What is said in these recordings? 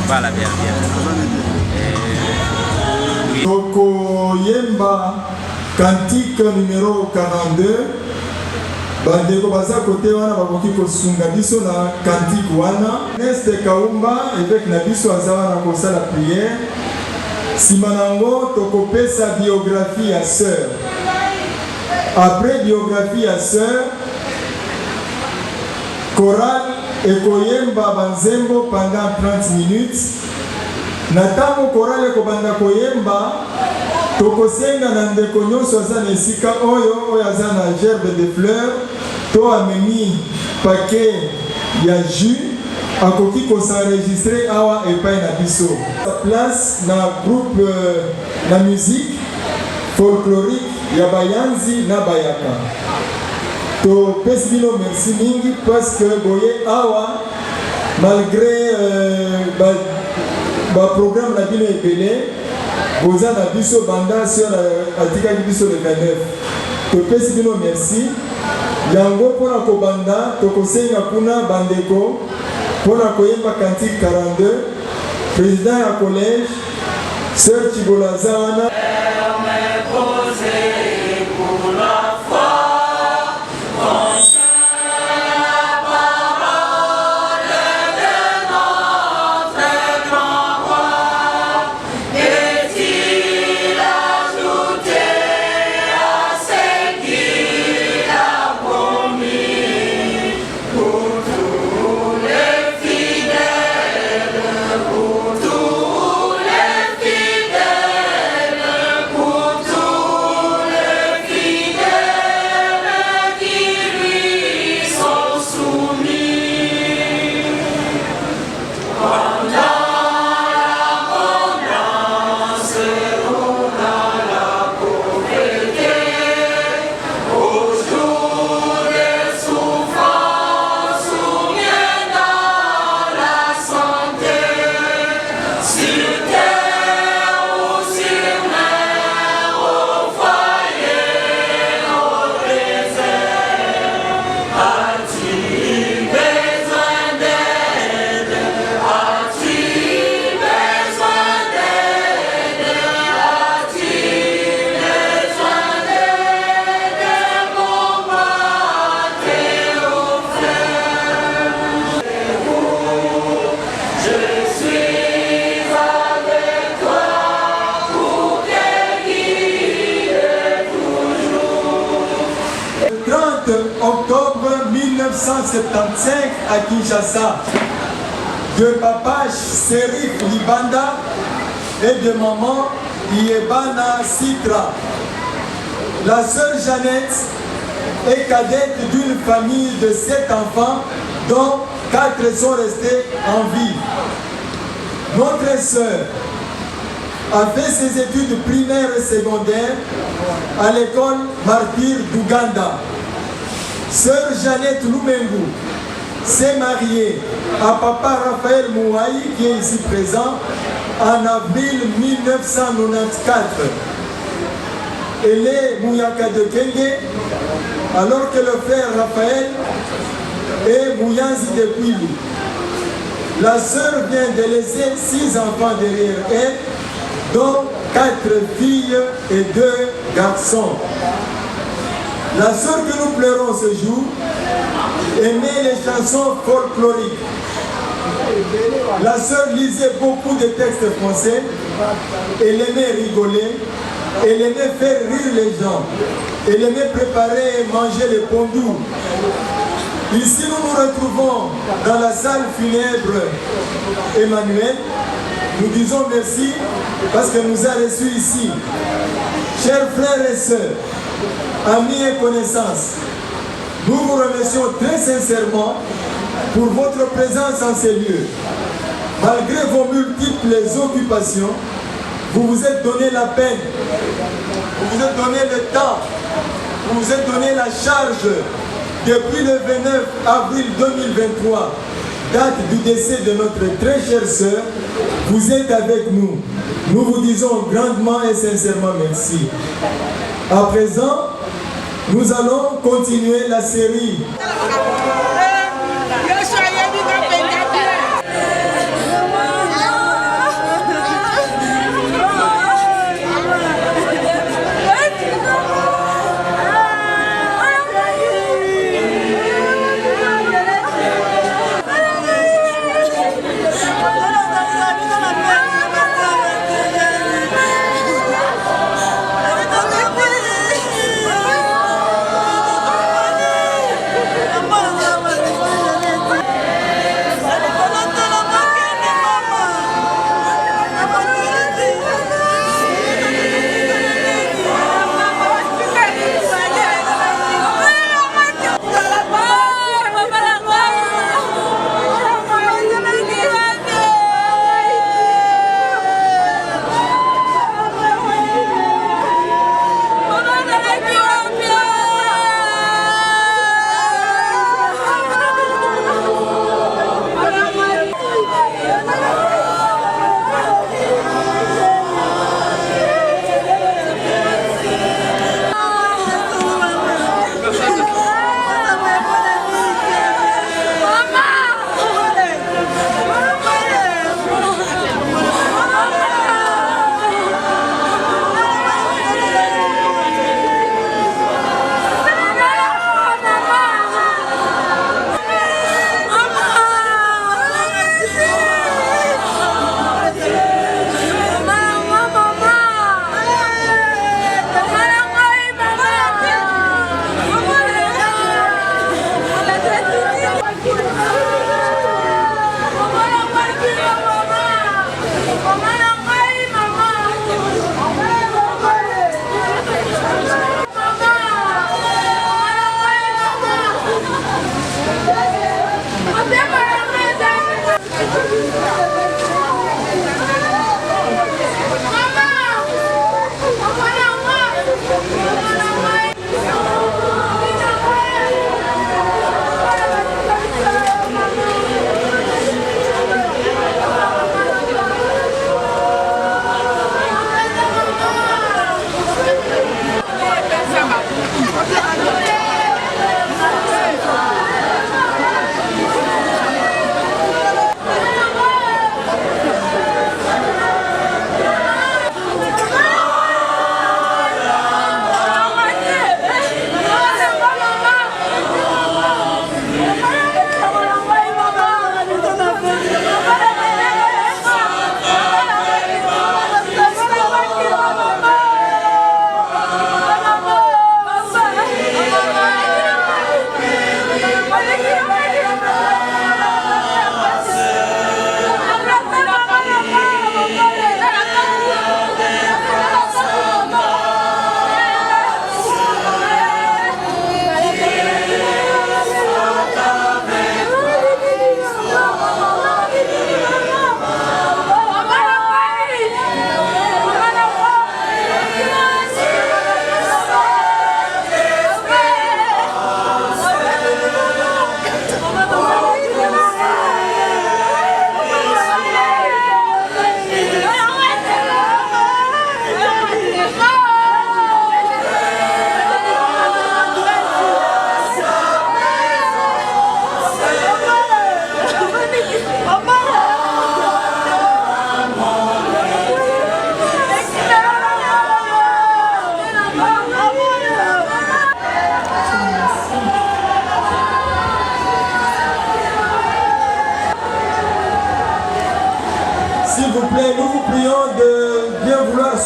Voilà, bien, bien. Toko Yemba, cantique numéro 42. Bandeko baza côté wana bakoki kosunga biso na cantique wana. Neste Kaumba avec na biso azawa na kosala prière. Simanango tokopesa biographie à sœur. Après biographie à sœur, chorale ekoyemba banzembo pendant 30 minutes. Natango chorale ekobanda koyemba tokosenga na ndeko nyonso aza na esika oyo aza na gerbe de fleurs to amemi paquet ya jus akoki s'enregistrer awa epai na biso. Place na groupe na musique folklorique ya bayanzi na bayaka. To pesi bino merci mingi parce que boye awa malgré ba programme na bino ebele Boza na biso banda sœur atika biso le 29. Topesi bino merci. Yango pona ko banda tokosenga kuna bandeko pona koyemba cantique 42. Président ya collège Sœur Chibolazana. Octobre 1975 à Kinshasa, de papa Serif Libanda et de maman Yebana Sitra. La sœur Jeannette est cadette d'une famille de 7 enfants dont 4 sont restés en vie. Notre sœur a fait ses études primaires et secondaires à l'école Martyr d'Ouganda. Sœur Jeannette Lumengu s'est mariée à papa Raphaël Mouaï qui est ici présent en avril 1994. Elle est Mouyaka de Kenge alors que le frère Raphaël est Mouyanzi de Kouilou. La sœur vient de laisser 6 enfants derrière elle, dont 4 filles et 2 garçons. La sœur que nous pleurons ce jour aimait les chansons folkloriques. La sœur lisait beaucoup de textes français, elle aimait rigoler, elle aimait faire rire les gens, elle aimait préparer et manger les pondous. Ici nous nous retrouvons dans la salle funèbre Emmanuel. Nous disons merci parce que nous a reçus ici. Chers frères et sœurs, amis et connaissances, nous vous remercions très sincèrement pour votre présence en ces lieux. Malgré vos multiples occupations, vous vous êtes donné la peine, vous vous êtes donné le temps, vous vous êtes donné la charge. Depuis le 29 avril 2023, date du décès de notre très chère sœur, vous êtes avec nous. Nous vous disons grandement et sincèrement merci. À présent, nous allons continuer la série.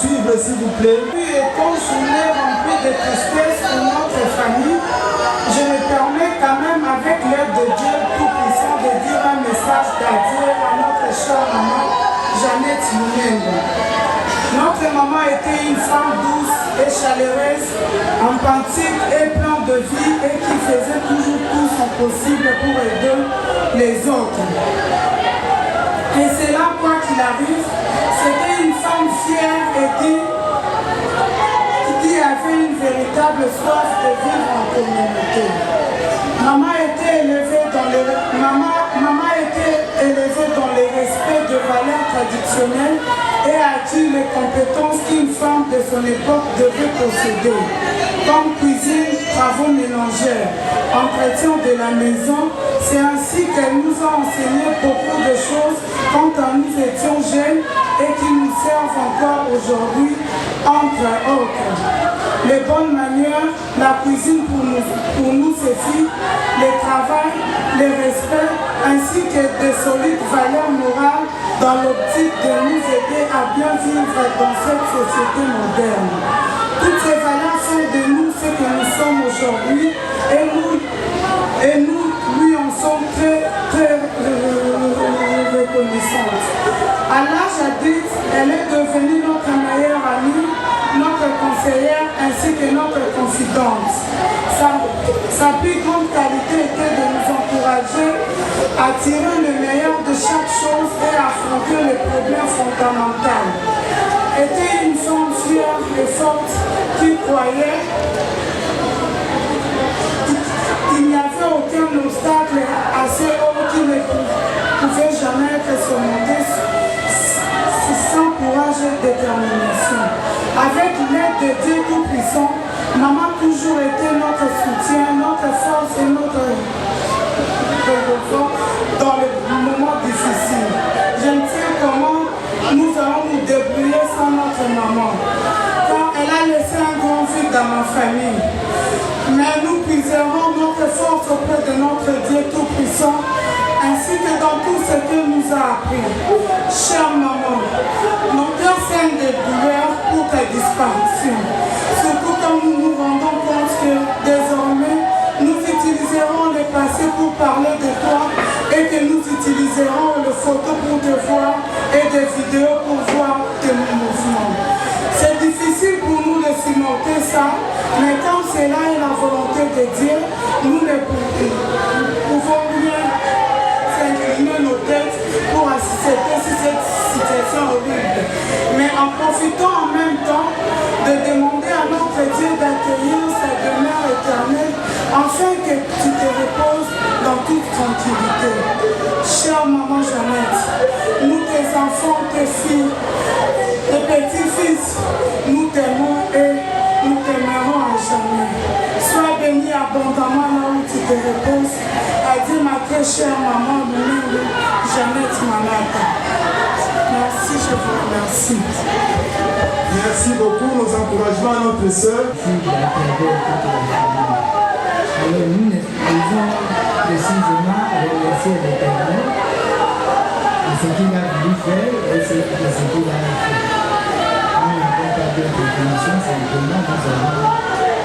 suivre s'il vous plaît. Puis étant journée remplie de tristesse pour notre famille, je me permets quand même avec l'aide de Dieu Tout-Puissant de dire un message d'adieu à notre chère maman Jeannette Lumendo. Notre maman était une femme douce et chaleureuse, empathique et pleine de vie et qui faisait toujours tout son possible pour aider les autres. Et c'est là, quoi qu'il arrive, c'était une femme fière et qui avait une véritable soif de vivre en communauté. Maman était élevée dans le respect de valeurs traditionnelles et a acquis les compétences qu'une femme de son époque devait posséder, comme cuisine, travaux ménagers, entretien de la maison. C'est ainsi qu'elle nous a enseigné beaucoup de choses quand nous étions jeunes et qui nous servent encore aujourd'hui, entre autres. Les bonnes manières, la cuisine pour nous ses filles, le travail, le respect, ainsi que de solides valeurs morales dans l'optique de nous aider à bien vivre dans cette société moderne. Toutes ces valeurs sont de nous ce que nous sommes aujourd'hui et nous lui en sommes très reconnaissantes. À l'âge adulte, elle est devenue notre meilleure amie, notre conseillère ainsi que notre confidente. Sa plus grande qualité était de nous encourager à tirer le meilleur de chaque chose et à affronter les problèmes fondamentaux. Était une femme fière et forte qui croyait qu'il n'y avait aucun obstacle assez haut qui ne pouvait jamais être surmonté sans courage et détermination. Avec l'aide de Dieu Tout-Puissant, maman a toujours été notre soutien, notre force et notre réconfort dans les moments difficiles. Je ne sais comment nous allons nous débrouiller sans notre maman, car elle a laissé un grand vide dans ma famille. Mais nous puiserons notre force auprès de notre Dieu Tout-Puissant, ainsi que dans tout ce qu'il nous a appris. Chère maman, nos cœurs saignent de douleur pour ta disparition. Surtout quand nous nous rendons compte que désormais, nous utiliserons le passé pour parler de toi et que nous utiliserons les photos pour te voir et des vidéos pour voir tes mouvements. C'est difficile pour nous de surmonter ça, mais quand cela est la volonté de Dieu, nous ne pouvons rien s'incliner nos têtes pour assister sur cette situation horrible. Mais en profitant en même temps de demander à notre Dieu d'accueillir sa demeure éternelle afin que tu te reposes dans toute tranquillité. Chère maman Jeannette, nous tes enfants, tes filles, tes petits-fils, nous t'aimons et nous t'aimerons à jamais. Sois bénie abondamment là où tu te reposes. Adieu ma très chère maman Jeannette Manaka. Merci, je vous remercie. Merci beaucoup, nos encouragements à notre sœur. Alors nous pouvons précisément remercier l'Éternel de ce qu'il a voulu faire et de ce qu'il a fait. Nous n'avons pas d'autre définition, simplement nous avons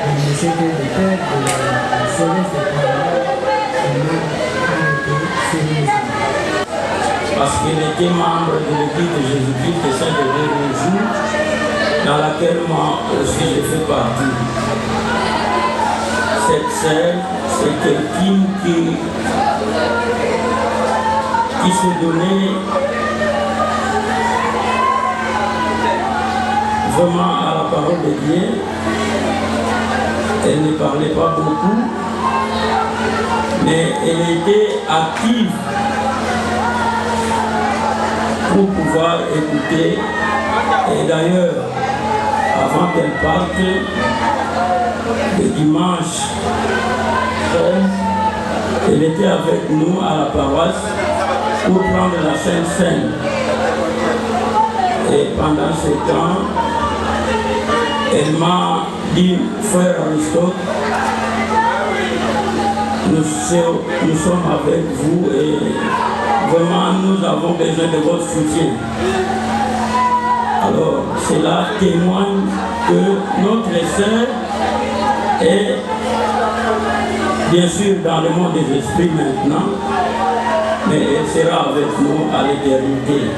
remercié que le Père de la céleste éternelle a été sérieusement. Parce qu'il était membre de l'équipe de Jésus-Christ de Saint-Denis jours, dans laquelle moi aussi je fais partie. Cette sœur, c'est quelqu'un qui se donnait vraiment à la parole de Dieu. Elle ne parlait pas beaucoup, mais elle était active pour pouvoir écouter. Et d'ailleurs, avant qu'elle parte, le dimanche 13, elle était avec nous à la paroisse pour prendre la Sainte Seine. Et pendant ce temps, elle m'a dit, frère Aristote, nous sommes avec vous et vraiment nous avons besoin de votre soutien. Alors, cela témoigne que notre sœur est bien sûr dans le monde des esprits maintenant, mais elle sera avec nous à l'éternité.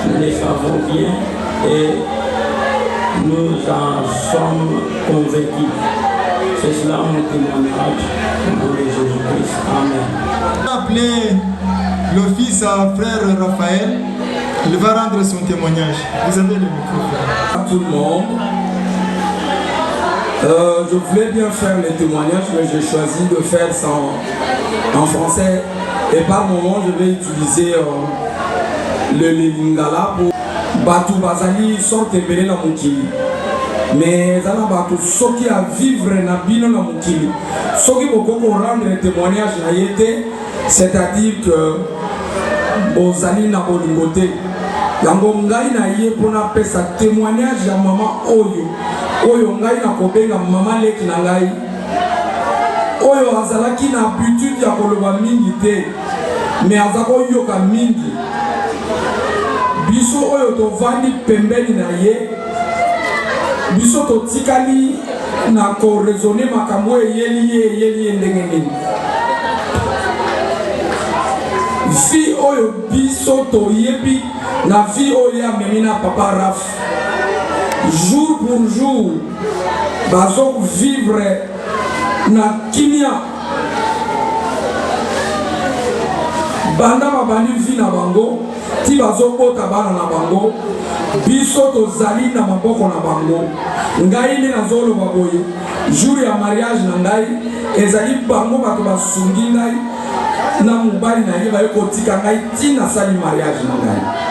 Nous le savons bien et nous en sommes convaincus. C'est cela mon témoignage au nom de Jésus-Christ. Amen. Appelez l'office à frère Raphaël, il va rendre son témoignage. Vous avez le micro. À tout le monde. Je voulais bien faire les témoignages, mais j'ai choisi de faire ça en français. Et par moment, je vais utiliser le lingala pour Batu Bazali sorte belé la mukili. Mais Zana Batu soki à vivre na bino na mukili. Soki boko rendre témoignage na yete, c'est-à-dire que bozali na bolingote. Yango ngai na ye pona pesa témoignage ya maman oyo ngai na kobenga maman leki na ngai. Oyo azalaki na habitude ya koloba mingi te, mais azako yoka mingi. Biso oyo tovandi pembeni na ye, biso totikali na ko raisonner makambo eyeli ndenge nini. Vi oyo biso toyebi na vie oyo amemi na papa Raf. Jour pour jour, bazo vivre na kimia. Banda babandi vi na bango, ti bazo bota bana na bango, biso tozali na maboko na bango. Ngai nde nazoloba boye, jour ya mariage na ngai, ezali bango bato basungi ngai na mobali na ye baye kotika ngai tina sali mariage na ngai.